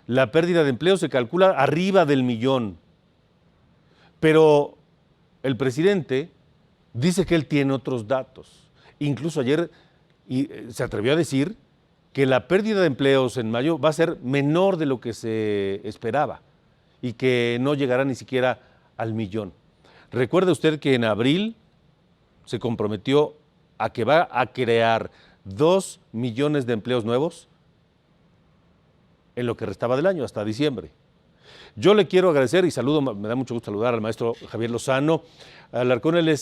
la pérdida de empleo se calcula arriba del 1,000,000. Pero el presidente dice que él tiene otros datos. Incluso ayer se atrevió a decir que la pérdida de empleos en mayo va a ser menor de lo que se esperaba y que no llegará ni siquiera al 1,000,000. Recuerde usted que en abril se comprometió a que va a crear 2 millones de empleos nuevos en lo que restaba del año, hasta diciembre. Yo le quiero agradecer y saludo, me da mucho gusto saludar al maestro Javier Lozano Alarcón. Él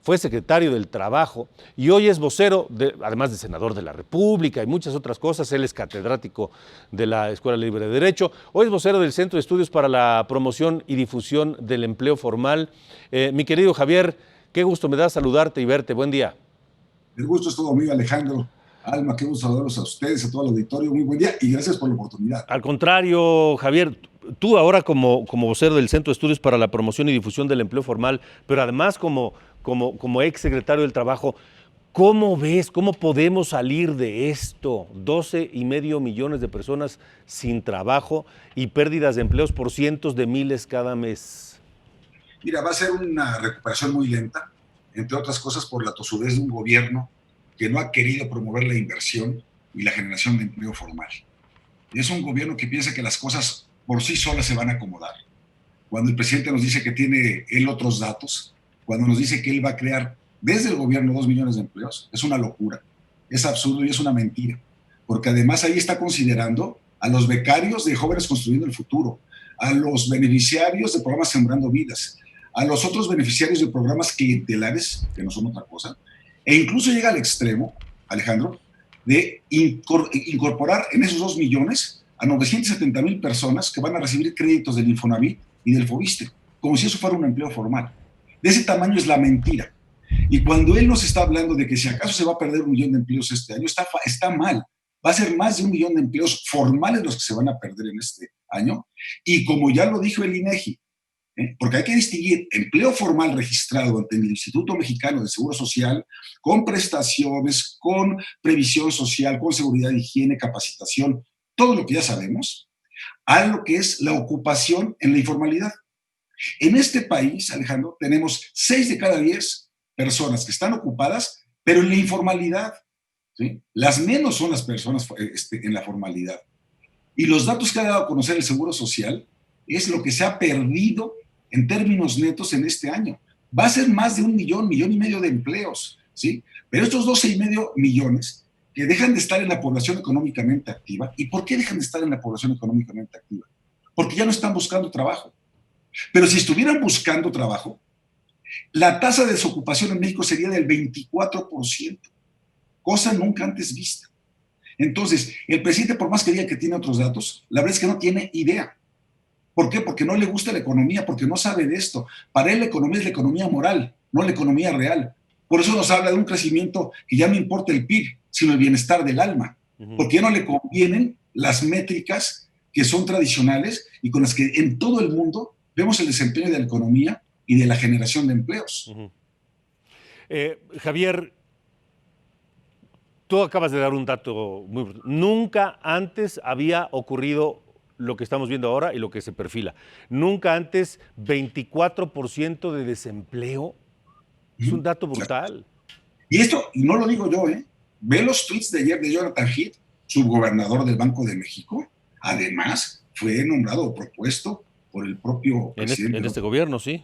fue secretario del Trabajo y hoy es vocero, además de senador de la República y muchas otras cosas. Él es catedrático de la Escuela Libre de Derecho. Hoy es vocero del Centro de Estudios para la Promoción y Difusión del Empleo Formal. Mi querido Javier, qué gusto me da saludarte y verte. Buen día. El gusto es todo mío, Alejandro. Alma, qué gusto saludarlos a ustedes, a todo el auditorio. Muy buen día y gracias por la oportunidad. Al contrario, Javier, tú ahora como vocero del Centro de Estudios para la Promoción y Difusión del Empleo Formal, pero además como ex secretario del Trabajo, ¿cómo ves, cómo podemos salir de esto? 12,5 millones de personas sin trabajo y pérdidas de empleos por cientos de miles cada mes. Mira, va a ser una recuperación muy lenta, entre otras cosas por la tosudez de un gobierno que no ha querido promover la inversión y la generación de empleo formal. Es un gobierno que piensa que las cosas por sí solas se van a acomodar. Cuando el presidente nos dice que tiene él otros datos, cuando nos dice que él va a crear desde el gobierno 2 millones de empleos, es una locura, es absurdo y es una mentira. Porque además ahí está considerando a los becarios de Jóvenes Construyendo el Futuro, a los beneficiarios de programas Sembrando Vidas, a los otros beneficiarios de programas clientelares, que no son otra cosa, e incluso llega al extremo, Alejandro, de incorporar en esos 2 millones a 970,000 personas que van a recibir créditos del Infonavit y del Fobiste, como si eso fuera un empleo formal. De ese tamaño es la mentira. Y cuando él nos está hablando de que si acaso se va a perder 1,000,000 de empleos este año, está mal. Va a ser más de 1,000,000 de empleos formales los que se van a perder en este año. Y como ya lo dijo el INEGI, porque hay que distinguir empleo formal registrado ante el Instituto Mexicano de Seguro Social, con prestaciones, con previsión social, con seguridad, higiene, capacitación, todo lo que ya sabemos, a lo que es la ocupación en la informalidad. En este país, Alejandro, tenemos 6 de cada 10 personas que están ocupadas, pero en la informalidad, ¿sí? Las menos son las personas en la formalidad. Y los datos que ha dado a conocer el Seguro Social es lo que se ha perdido en términos netos en este año. Va a ser más de 1,000,000, 1,500,000 de empleos, ¿sí? Pero estos 12,5 millones que dejan de estar en la población económicamente activa. ¿Y por qué dejan de estar en la población económicamente activa? Porque ya no están buscando trabajo. Pero si estuvieran buscando trabajo, la tasa de desocupación en México sería del 24%, cosa nunca antes vista. Entonces, el presidente, por más que diga que tiene otros datos, la verdad es que no tiene idea. ¿Por qué? Porque no le gusta la economía, porque no sabe de esto. Para él la economía es la economía moral, no la economía real. Por eso nos habla de un crecimiento que ya no importa el PIB, sino el bienestar del alma. Porque ya no le convienen las métricas que son tradicionales y con las que en todo el mundo vemos el desempeño de la economía y de la generación de empleos. Javier, tú acabas de dar un dato muy importante. Nunca antes había ocurrido lo que estamos viendo ahora y lo que se perfila. Nunca antes 24% de desempleo. Es un dato brutal. Y esto, y no lo digo yo, ve los tweets de ayer de Jonathan Heath, subgobernador del Banco de México. Además, fue nombrado o propuesto por el propio presidente. En este gobierno, sí.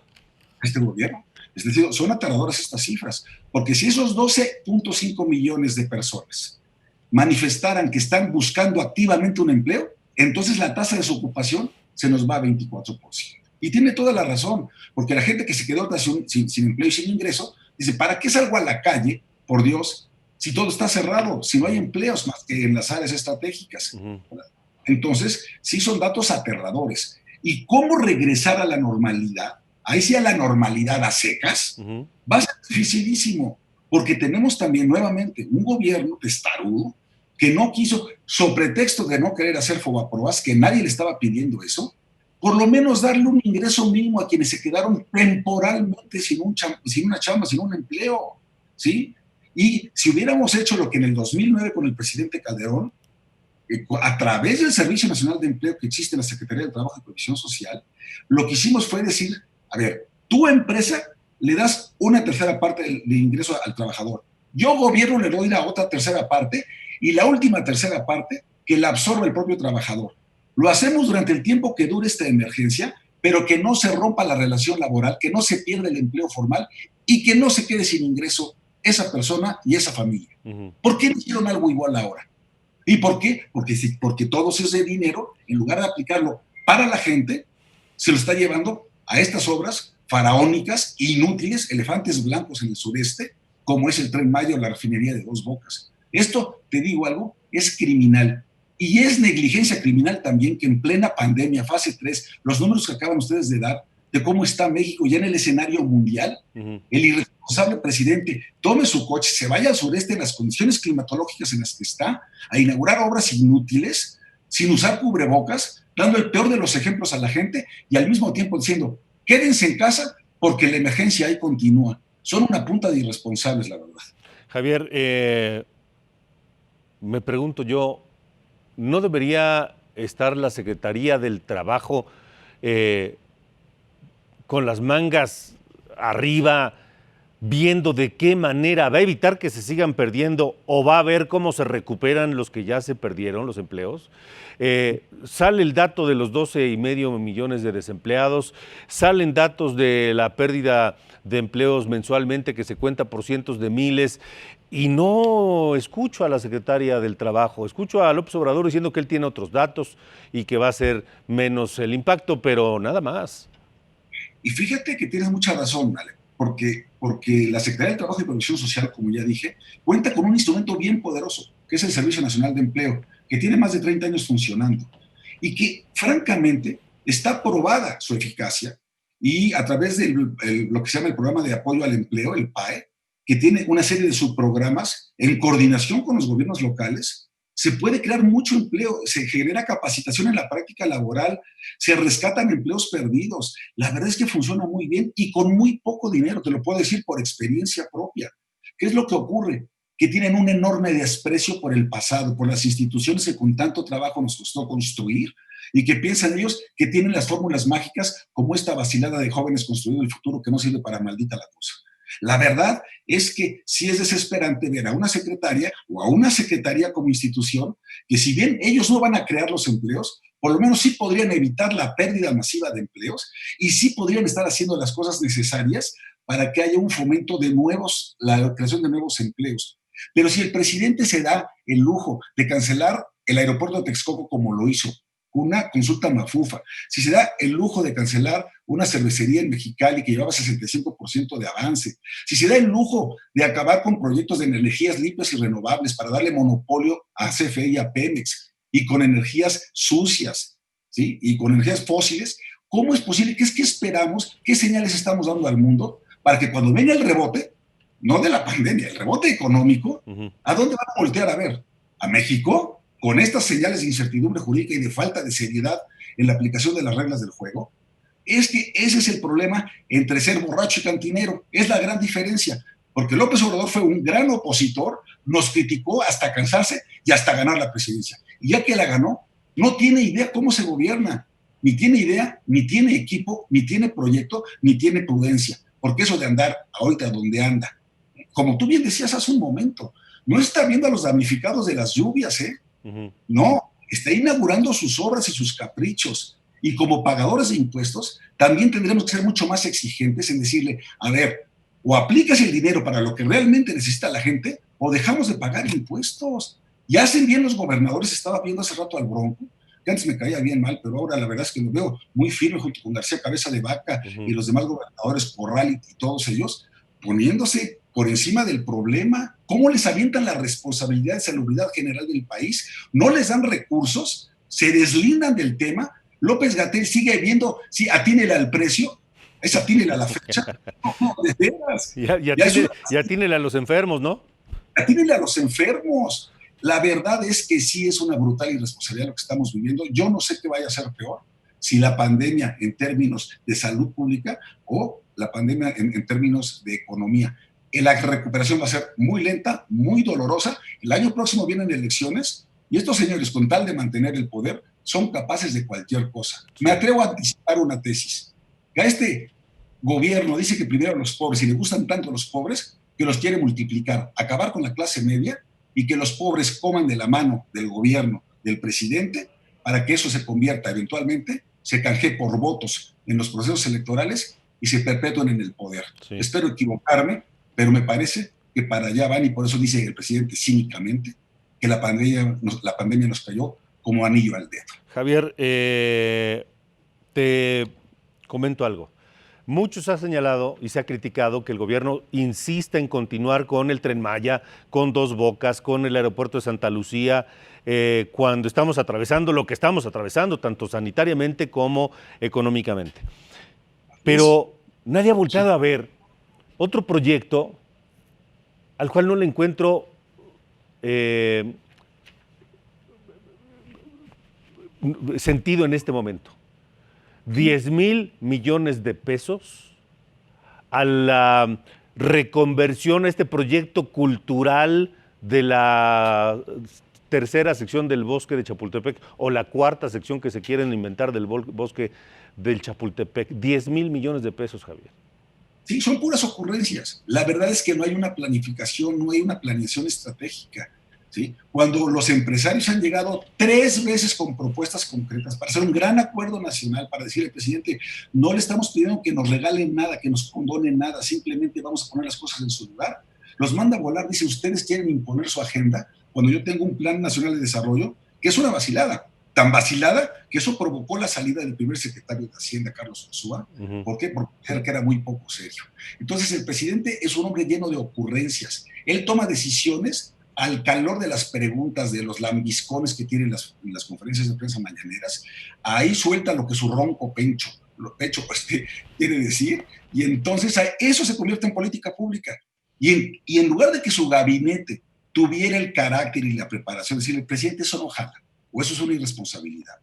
Este gobierno. Es decir, son aterradoras estas cifras, porque si esos 12.5 millones de personas manifestaran que están buscando activamente un empleo, entonces la tasa de desocupación se nos va a 24%. Y tiene toda la razón, porque la gente que se quedó sin empleo y sin ingreso, dice, ¿para qué salgo a la calle, por Dios, si todo está cerrado, si no hay empleos más que en las áreas estratégicas? Entonces, sí son datos aterradores. ¿Y cómo regresar a la normalidad? Ahí sí a la normalidad a secas, va a ser dificilísimo, porque tenemos también nuevamente un gobierno testarudo que no quiso, sobre pretexto de no querer hacer fobaproas, que nadie le estaba pidiendo eso, por lo menos darle un ingreso mínimo a quienes se quedaron temporalmente sin una chamba, sin un empleo, ¿sí? Y si hubiéramos hecho lo que en el 2009 con el presidente Calderón, a través del Servicio Nacional de Empleo que existe en la Secretaría de Trabajo y Previsión Social, lo que hicimos fue decir, a ver, tu empresa le das una tercera parte de ingreso al trabajador. Yo, gobierno, le doy la otra tercera parte y la última tercera parte que la absorbe el propio trabajador. Lo hacemos durante el tiempo que dure esta emergencia, pero que no se rompa la relación laboral, que no se pierda el empleo formal y que no se quede sin ingreso esa persona y esa familia. ¿Por qué no hicieron algo igual ahora? ¿Y por qué? Porque todo ese dinero, en lugar de aplicarlo para la gente, se lo está llevando a estas obras faraónicas, inútiles, elefantes blancos en el sureste, como es el Tren Maya o la refinería de Dos Bocas. Esto, te digo algo, es criminal. Y es negligencia criminal también que en plena pandemia, fase 3, los números que acaban ustedes de dar, de cómo está México ya en el escenario mundial, el irresponsable presidente tome su coche, se vaya al sureste en las condiciones climatológicas en las que está, a inaugurar obras inútiles, sin usar cubrebocas, dando el peor de los ejemplos a la gente y al mismo tiempo diciendo, quédense en casa porque la emergencia ahí continúa. Son una punta de irresponsables, la verdad. Javier, me pregunto yo, ¿no debería estar la Secretaría del Trabajo con las mangas arriba, viendo de qué manera va a evitar que se sigan perdiendo o va a ver cómo se recuperan los que ya se perdieron, los empleos? Sale el dato de los 12,5 millones de desempleados, salen datos de la pérdida de empleos mensualmente que se cuenta por cientos de miles, y no escucho a la secretaria del Trabajo, escucho a López Obrador diciendo que él tiene otros datos y que va a ser menos el impacto, pero nada más. Y fíjate que tienes mucha razón, Ale, porque la Secretaría del Trabajo y Previsión Social, como ya dije, cuenta con un instrumento bien poderoso, que es el Servicio Nacional de Empleo, que tiene más de 30 años funcionando y que, francamente, está probada su eficacia y a través de lo que se llama el Programa de Apoyo al Empleo, el PAE, que tiene una serie de subprogramas en coordinación con los gobiernos locales, se puede crear mucho empleo, se genera capacitación en la práctica laboral, se rescatan empleos perdidos. La verdad es que funciona muy bien y con muy poco dinero, te lo puedo decir por experiencia propia. ¿Qué es lo que ocurre? Que tienen un enorme desprecio por el pasado, por las instituciones que con tanto trabajo nos costó construir y que piensan ellos que tienen las fórmulas mágicas como esta vacilada de jóvenes construyendo el futuro que no sirve para maldita la cosa. La verdad es que sí es desesperante ver a una secretaria o a una secretaría como institución que, si bien ellos no van a crear los empleos, por lo menos sí podrían evitar la pérdida masiva de empleos y sí podrían estar haciendo las cosas necesarias para que haya un fomento de la creación de nuevos empleos. Pero si el presidente se da el lujo de cancelar el aeropuerto de Texcoco como lo hizo, una consulta mafufa, si se da el lujo de cancelar una cervecería en Mexicali que llevaba 65% de avance, si se da el lujo de acabar con proyectos de energías limpias y renovables para darle monopolio a CFE y a Pemex, y con energías sucias, ¿sí? Y con energías fósiles, ¿cómo es posible? ¿Qué esperamos? ¿Qué señales estamos dando al mundo para que cuando venga el rebote, no de la pandemia, el rebote económico, ¿a dónde van a voltear a ver? ¿A México? Con estas señales de incertidumbre jurídica y de falta de seriedad en la aplicación de las reglas del juego. Es que ese es el problema entre ser borracho y cantinero. Es la gran diferencia. Porque López Obrador fue un gran opositor, nos criticó hasta cansarse y hasta ganar la presidencia. Y ya que la ganó, no tiene idea cómo se gobierna. Ni tiene idea, ni tiene equipo, ni tiene proyecto, ni tiene prudencia. Porque eso de andar ahorita donde anda, como tú bien decías hace un momento, no está viendo a los damnificados de las lluvias, ¿eh? No, está inaugurando sus obras y sus caprichos. Y como pagadores de impuestos, también tendremos que ser mucho más exigentes en decirle, a ver, o aplicas el dinero para lo que realmente necesita la gente, o dejamos de pagar impuestos. Y hacen bien los gobernadores, estaba viendo hace rato al Bronco, que antes me caía bien mal, pero ahora la verdad es que lo veo muy firme junto con García Cabeza de Vaca y los demás gobernadores, Corral y todos ellos, poniéndose por encima del problema. ¿Cómo les avientan la responsabilidad de salubridad general del país? No les dan recursos, se deslindan del tema. López Gatell sigue viendo, sí, atínele al precio, es atínele a la fecha. No, de veras. Ya atínele a los enfermos, ¿no? Atínele a los enfermos. La verdad es que sí es una brutal irresponsabilidad lo que estamos viviendo. Yo no sé qué vaya a ser peor, si la pandemia en términos de salud pública o la pandemia en términos de economía. La recuperación va a ser muy lenta, muy dolorosa. El año próximo vienen elecciones Y estos señores, con tal de mantener el poder, son capaces de cualquier cosa. Me atrevo a anticipar una tesis. Que a este gobierno dice que primero a los pobres, y le gustan tanto los pobres, que los quiere multiplicar, acabar con la clase media y que los pobres coman de la mano del gobierno, del presidente, para que eso se convierta eventualmente, se canjee por votos en los procesos electorales y se perpetúen en el poder. Sí. Espero equivocarme, pero me parece que para allá van, y por eso dice el presidente cínicamente que la pandemia nos cayó como anillo al dedo. Javier, te comento algo. Muchos han señalado y se ha criticado que el gobierno insiste en continuar con el Tren Maya, con Dos Bocas, con el aeropuerto de Santa Lucía, cuando estamos atravesando lo que estamos atravesando, tanto sanitariamente como económicamente. Pero nadie ha volteado a ver otro proyecto al cual no le encuentro sentido en este momento. 10,000 millones de pesos a la reconversión a este proyecto cultural de la tercera sección del bosque de Chapultepec o la cuarta sección que se quieren inventar del bosque del Chapultepec. 10,000 millones de pesos, Javier. Sí, son puras ocurrencias. La verdad es que no hay una planificación, no hay una planeación estratégica. ¿Sí? Cuando los empresarios han llegado 3 veces con propuestas concretas para hacer un gran acuerdo nacional, para decirle al presidente, no le estamos pidiendo que nos regalen nada, que nos condonen nada, simplemente vamos a poner las cosas en su lugar, los manda a volar, dice, ustedes quieren imponer su agenda cuando yo tengo un plan nacional de desarrollo, que es una vacilada, tan vacilada que eso provocó la salida del primer secretario de Hacienda, Carlos Ursúa. ¿Por qué? Porque era muy poco serio. Entonces el presidente es un hombre lleno de ocurrencias, él toma decisiones al calor de las preguntas, de los lambiscones que tienen las conferencias de prensa mañaneras, ahí suelta lo que su ronco pecho quiere decir, y entonces eso se convierte en política pública. Y en lugar de que su gabinete tuviera el carácter y la preparación, decir, el presidente eso no jala, o eso es una irresponsabilidad,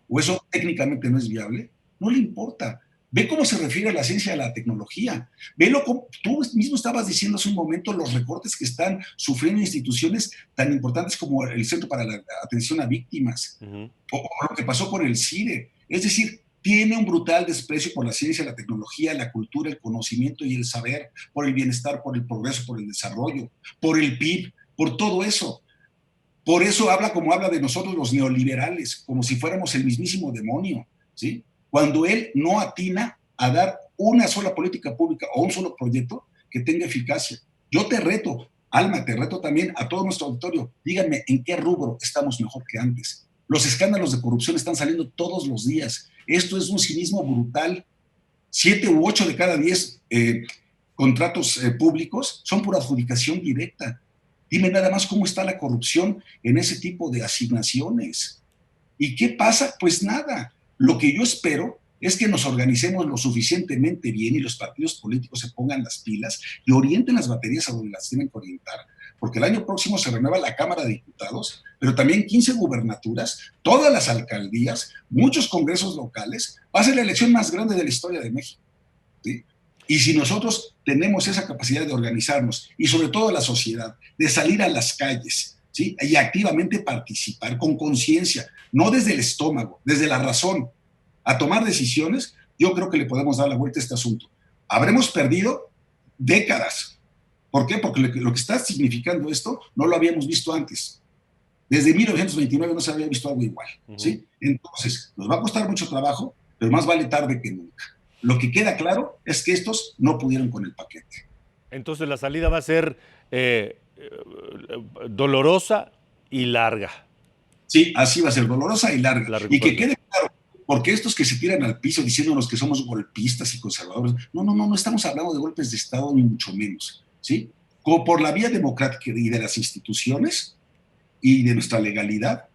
o eso técnicamente no es viable, no le importa. Ve cómo se refiere a la ciencia y a la tecnología. Velo como tú mismo estabas diciendo hace un momento, los recortes que están sufriendo instituciones tan importantes como el Centro para la Atención a Víctimas, o lo que pasó con el CIDE. Es decir, tiene un brutal desprecio por la ciencia, la tecnología, la cultura, el conocimiento y el saber, por el bienestar, por el progreso, por el desarrollo, por el PIB, por todo eso. Por eso habla como habla de nosotros los neoliberales, como si fuéramos el mismísimo demonio, ¿sí? Cuando él no atina a dar una sola política pública o un solo proyecto que tenga eficacia. Yo te reto, Alma, te reto también a todo nuestro auditorio, díganme en qué rubro estamos mejor que antes. Los escándalos de corrupción están saliendo todos los días. Esto es un cinismo brutal. 7 u 8 de cada 10 contratos públicos son por adjudicación directa. Dime nada más cómo está la corrupción en ese tipo de asignaciones. ¿Y qué pasa? Pues nada. Lo que yo espero es que nos organicemos lo suficientemente bien y los partidos políticos se pongan las pilas y orienten las baterías a donde las tienen que orientar, porque el año próximo se renueva la Cámara de Diputados, pero también 15 gubernaturas, todas las alcaldías, muchos congresos locales. Va a ser la elección más grande de la historia de México, ¿sí? Y si nosotros tenemos esa capacidad de organizarnos y sobre todo la sociedad, de salir a las calles, ¿sí? Y activamente participar con conciencia, no desde el estómago, desde la razón, a tomar decisiones, yo creo que le podemos dar la vuelta a este asunto. Habremos perdido décadas. ¿Por qué? Porque lo que está significando esto no lo habíamos visto antes. Desde 1929 no se había visto algo igual, ¿sí? Entonces, nos va a costar mucho trabajo, pero más vale tarde que nunca. Lo que queda claro es que estos no pudieron con el paquete. Entonces la salida va a ser dolorosa y larga. Sí, así va a ser, dolorosa y larga. Y que quede claro, porque estos que se tiran al piso diciéndonos que somos golpistas y conservadores, no estamos hablando de golpes de Estado ni mucho menos, ¿sí? Como por la vía democrática y de las instituciones y de nuestra legalidad,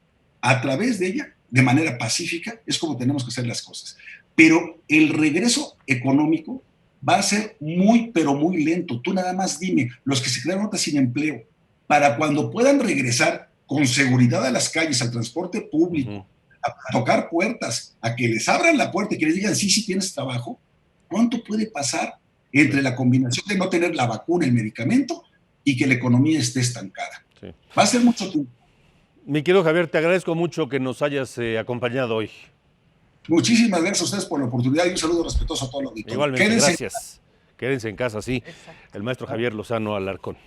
a través de ella, de manera pacífica, es como tenemos que hacer las cosas. Pero el regreso económico va a ser muy, pero muy lento. Tú nada más dime, los que se quedaron ahorita sin empleo, para cuando puedan regresar con seguridad a las calles, al transporte público, a tocar puertas, a que les abran la puerta y que les digan, sí tienes trabajo, ¿cuánto puede pasar entre la combinación de no tener la vacuna, el medicamento, y que la economía esté estancada? Sí. Va a ser mucho tiempo. Mi querido Javier, te agradezco mucho que nos hayas acompañado hoy. Muchísimas gracias a ustedes por la oportunidad y un saludo respetuoso a todos los auditores. Igualmente, gracias. Quédense en casa, sí. Exacto. El maestro Javier Lozano Alarcón.